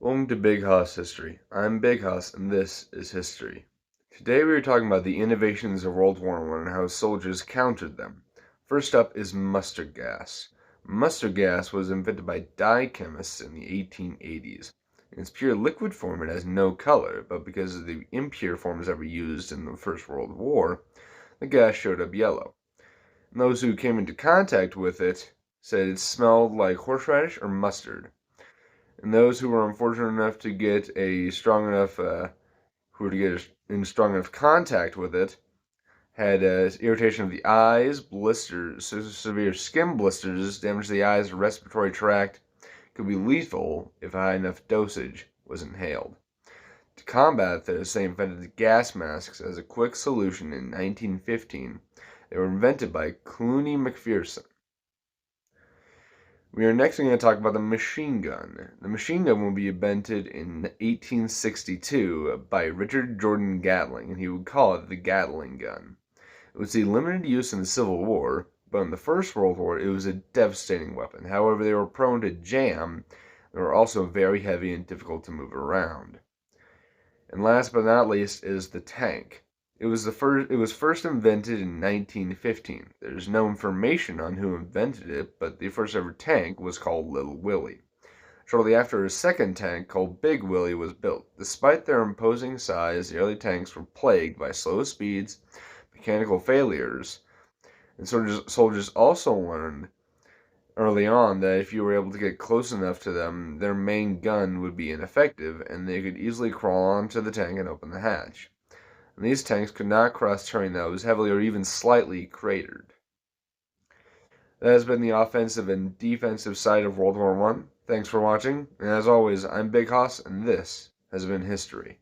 Welcome to Big Hoss History. I'm Big Hoss, and this is history. Today we are talking about the innovations of World War I and how soldiers countered them. First up is mustard gas. Mustard gas was invented by dye chemists in the 1880s. In its pure liquid form, it has no color, but because of the impure forms that were used in the First World War, the gas showed up yellow. And those who came into contact with it said it smelled like horseradish or mustard. And those who were unfortunate enough to get a strong enough, who were to get in strong enough contact with it, had irritation of the eyes, blisters, severe skin blisters, damage to the eyes, respiratory tract, could be lethal if a high enough dosage was inhaled. To combat this, they invented gas masks as a quick solution in 1915. They were invented by Clooney McPherson. We are next going to talk about the machine gun. The machine gun will be invented in 1862 by Richard Jordan Gatling, and he would call it the Gatling gun. It would see limited use in the Civil War, but in the First World War it was a devastating weapon. However, they were prone to jam. They were also very heavy and difficult to move around. And last but not least is the tank. It was first invented in 1915. There's no information on who invented it, but the first ever tank was called Little Willie. Shortly after, a second tank called Big Willie was built. Despite their imposing size, the early tanks were plagued by slow speeds, mechanical failures, and soldiers also learned early on that if you were able to get close enough to them, their main gun would be ineffective, and they could easily crawl onto the tank and open the hatch. And these tanks could not cross terrain that was heavily or even slightly cratered. That has been the offensive and defensive side of World War I. Thanks for watching, and as always, I'm Big Hoss, and this has been history.